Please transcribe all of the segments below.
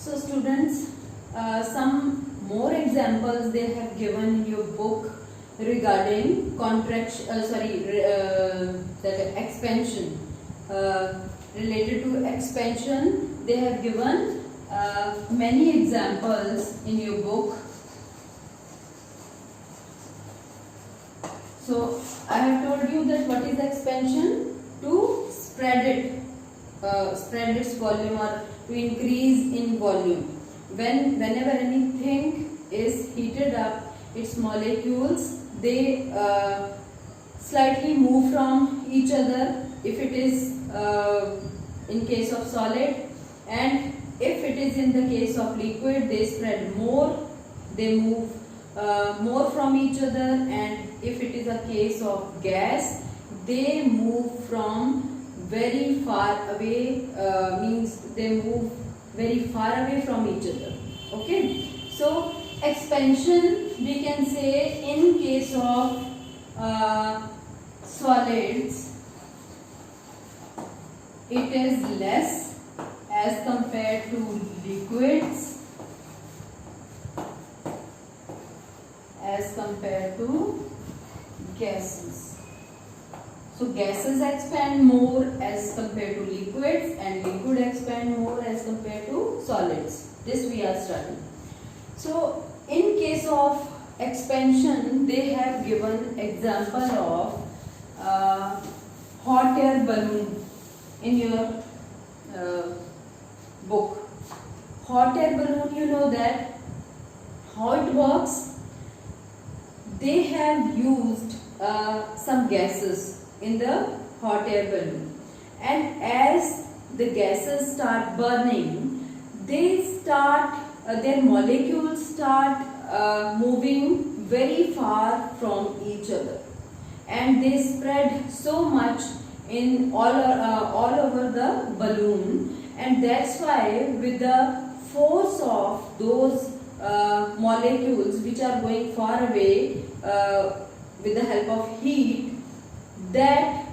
So students, some more examples they have given in your book regarding contraction, that expansion. Related to expansion, they have given many examples in your book. So I have told you that what is expansion? To spread its volume or to increase in volume. Whenever anything is heated up, its molecules they slightly move from each other if it is in case of solid, and if it is in the case of liquid, they spread more, they move more from each other, and if it is a case of gas, they move from very far away, means they move very far away from each other. Okay, so expansion we can say in case of solids, it is less as compared to liquids, as compared to gases. So gases expand more as compared to liquids, and liquid expand more as compared to solids. This we are studying. So in case of expansion, they have given example of hot air balloon in your book. Hot air balloon, you know that how it works. They have used some gases in the hot air balloon, and as the gases start burning, they start their molecules start moving very far from each other, and they spread so much in all over the balloon, and that's why with the force of those molecules which are going far away, with the help of heat, that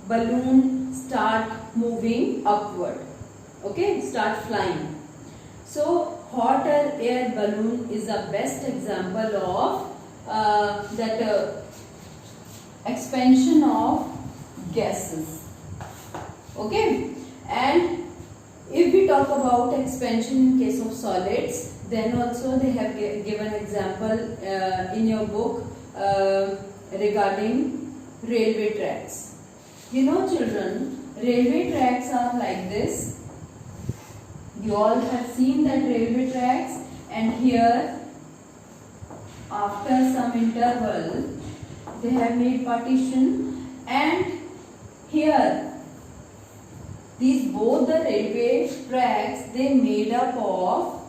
balloon start moving upward, okay, start flying. So hot air balloon is the best example of that expansion of gases. Okay, and if we talk about expansion in case of solids, then also they have given example in your book regarding railway tracks. You know children, railway tracks are like this. You all have seen that railway tracks, and here after some interval they have made partition, and here these both the railway tracks they made up of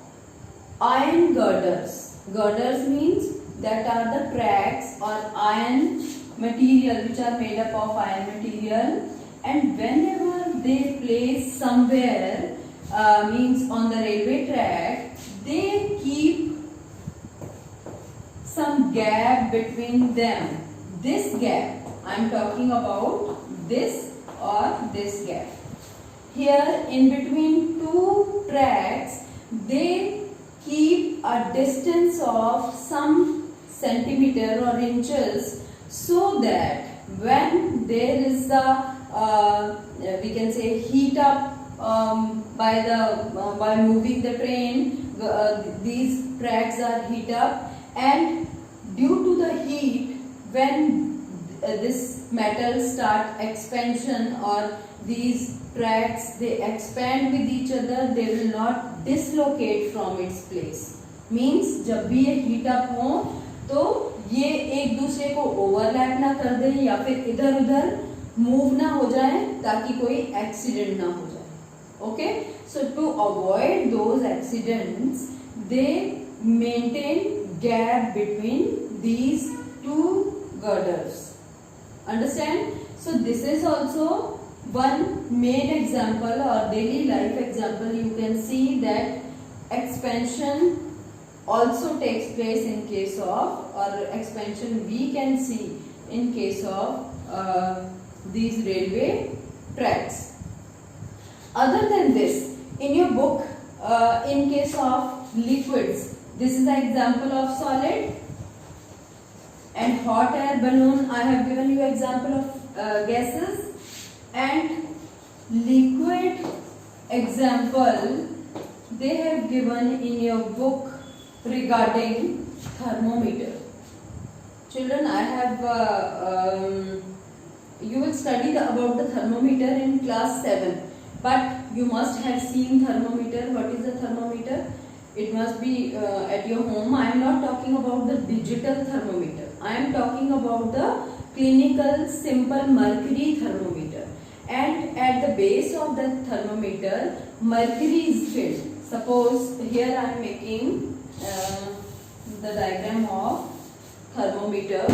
iron girders. Girders means that are the tracks or iron material which are made up of iron material, and whenever they place somewhere, means on the railway track, they keep some gap between them. This gap, I am talking about this or this gap. Here in between two tracks, they keep a distance of some centimeter or inches, so that when there is the we can say heat up by moving the train, these tracks are heat up, and due to the heat, when this metal start expansion or these tracks they expand with each other, they will not dislocate from its place. Means जब भी ये heat up हो तो ये एक दूसरे को overlap ना कर दे या फिर इधर उधर मूव ना हो जाए, ताकि कोई एक्सीडेंट ना हो जाए. Okay, so to avoid those accidents, they maintain gap between these two girders. Understand? So this is also one main example or daily life example. You can see that expansion also takes place in case of, or expansion we can see in case of these railway tracks. Other than this, in your book in case of liquids, this is the example of solid. And hot air balloon, I have given you example of gases. And liquid example they have given in your book regarding thermometer. Children, I have you will study about the thermometer in class 7, but you must have seen thermometer. What is the thermometer? It must be at your home. I am not talking about the digital thermometer. I am talking about the clinical simple mercury thermometer. And at the base of the thermometer, mercury is filled. Suppose here I am making the diagram of thermometer.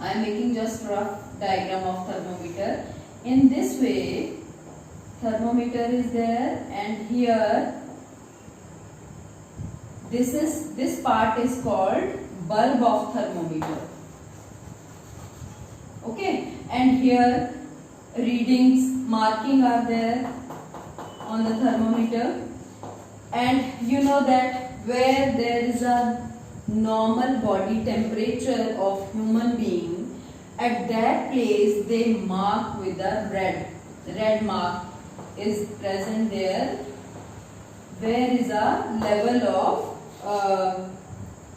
I am making just rough diagram of thermometer. In this way, thermometer is there, and here this part is called bulb of thermometer. Okay, and here readings marking are there on the thermometer. And you know that where there is a normal body temperature of human being, at that place they mark with a red mark is present there. There is a level of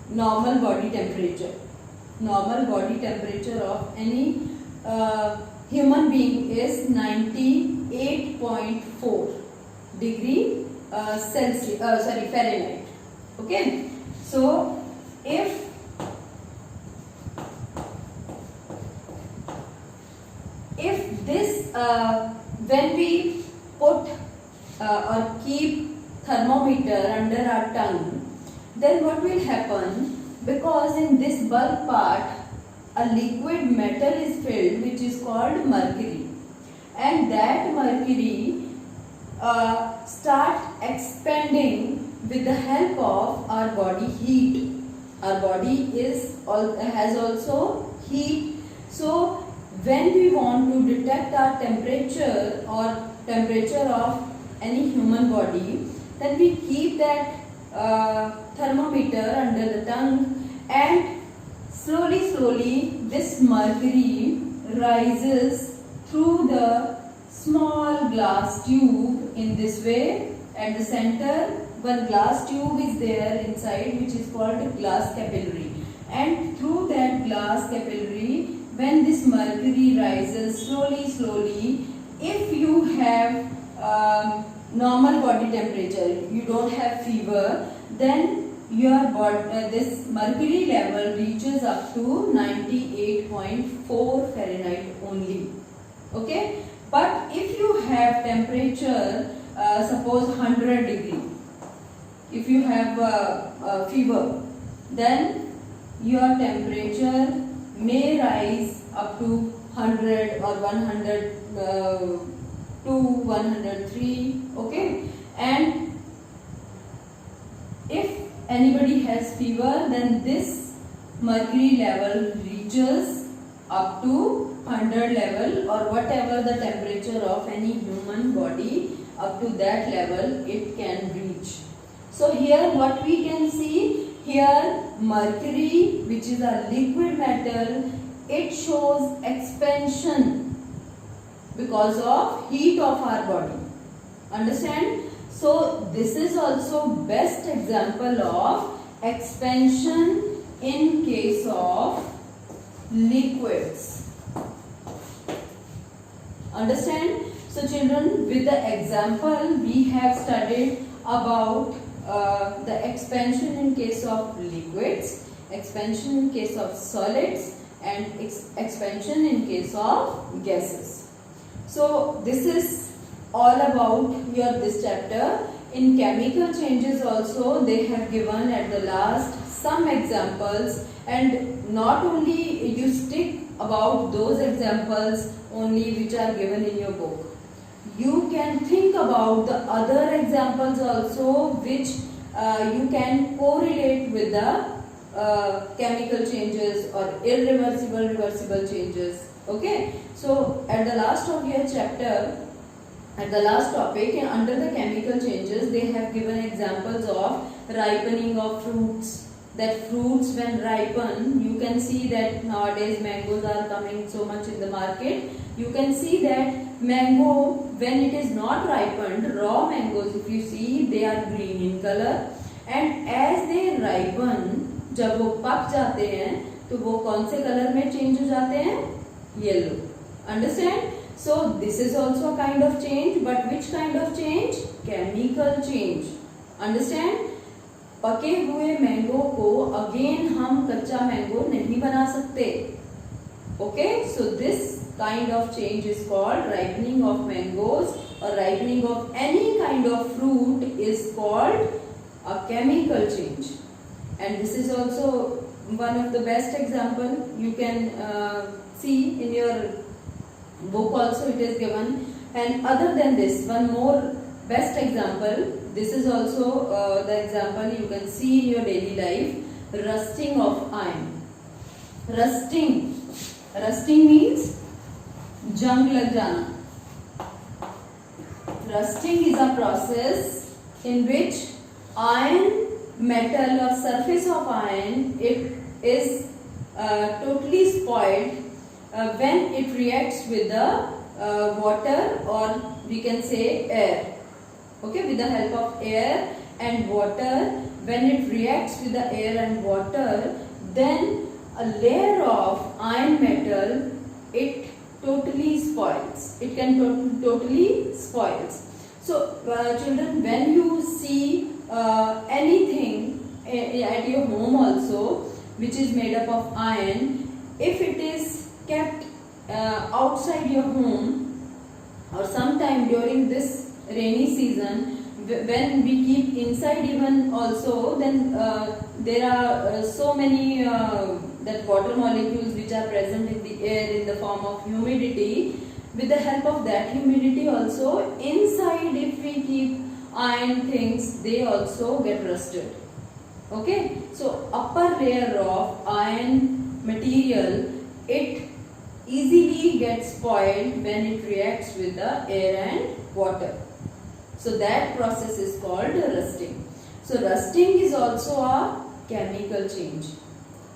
normal body temperature. Normal body temperature of any human being is 98.4 degree Celsius, Fahrenheit. Okay, so if this when we put or keep thermometer under our tongue, then what will happen? Because in this bulb part a liquid metal is filled which is called mercury, and that mercury start expanding with the help of our body heat. Our body has also heat. So when we want to detect our temperature or temperature of any human body, then we keep that thermometer under the tongue, and slowly this mercury rises through the small glass tube in this way. At the center one glass tube is there inside which is called glass capillary, and through that glass capillary when this mercury rises slowly, if you have normal body temperature, you don't have fever, then your body, this mercury level reaches up to 98.4 Fahrenheit only. Okay, but if you have temperature suppose 100 degree, if you have fever, then your temperature may rise up to 100 or 102, 103. Okay, and if anybody has fever, then this mercury level reaches up to 100 level, or whatever the temperature of any human body, up to that level it can reach. So here what we can see, here mercury, which is a liquid metal, it shows expansion because of heat of our body. Understand? So this is also best example of expansion in case of liquids. Understand? So children, with the example we have studied about the expansion in case of liquids, expansion in case of solids, and expansion in case of gases. So this is all about this chapter. In chemical changes also they have given at the last some examples, and not only you stick about those examples only which are given in your book. You can think about the other examples also which you can correlate with the chemical changes or irreversible, reversible changes. Okay, so at the last of your chapter At the last topic, under the chemical changes, they have given examples of ripening of fruits. That fruits when ripen, you can see that nowadays mangoes are coming so much in the market. You can see that mango, when it is not ripened, raw mangoes, if you see, they are green in color. And as they ripen, जब वो पक जाते हैं, तो वो कौन से colour में चेंज हो जाते हैं? Yellow. Understand? So this is also a kind of change, but which kind of change? Chemical change. Understand? पके हुए मैंगो को अगेन हम कच्चा मैंगो नहीं बना सकते. Okay? So this kind of change is called ripening of mangoes, or ripening of any kind of fruit is called a chemical change. And this is also one of the best example. You can see in your book also it is given. And other than this, one more best example, this is also the example you can see in your daily life. Rusting of iron. Rusting means जंग लग जाना. Rusting is a process in which iron, metal or surface of iron, it is totally spoiled when it reacts with the water, or we can say air. Okay, with the help of air and water, when it reacts with the air and water, then a layer of iron metal, it totally spoils. It can totally spoils. So children, when you see anything at your home also which is made up of iron, if it is kept outside your home, or sometime during this rainy season, when we keep inside even also, then there are so many that water molecules which are present in the air in the form of humidity. With the help of that humidity also, inside if we keep iron things, they also get rusted. Okay, so upper layer of iron material, it easily gets spoiled when it reacts with the air and water. So that process is called rusting. So rusting is also a chemical change.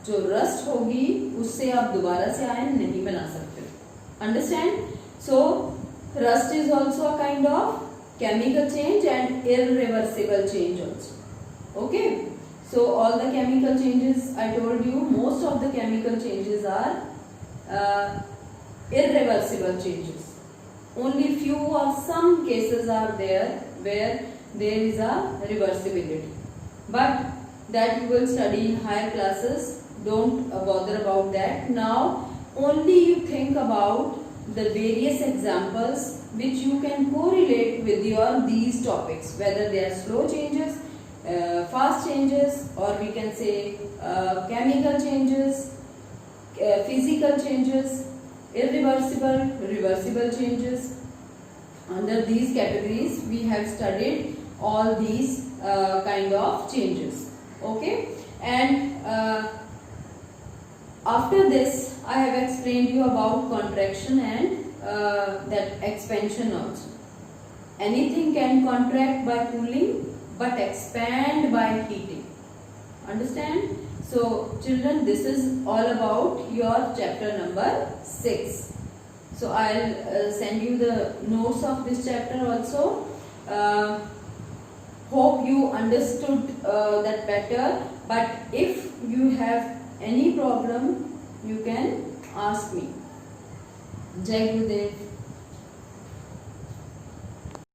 जो rust होगी उससे आप दोबारा से ion नहीं बना सकते. Understand? So rust is also a kind of chemical change and irreversible change also. Okay? So all the chemical changes I told you, most of the chemical changes are irreversible changes. Only few or some cases are there where there is a reversibility. But that you will study in higher classes. Don't bother about that. Now only you think about the various examples which you can correlate with your these topics, whether they are slow changes, fast changes, or we can say chemical changes, physical changes, irreversible, reversible changes. Under these categories we have studied all these kind of changes. Okay, and after this I have explained you about contraction and that expansion also. Anything can contract by cooling but expand by heating. Understand? So children, this is all about your chapter number 6. So I'll send you the notes of this chapter also. Hope you understood that better. But if you have any problem, you can ask me. Jai Gurudev.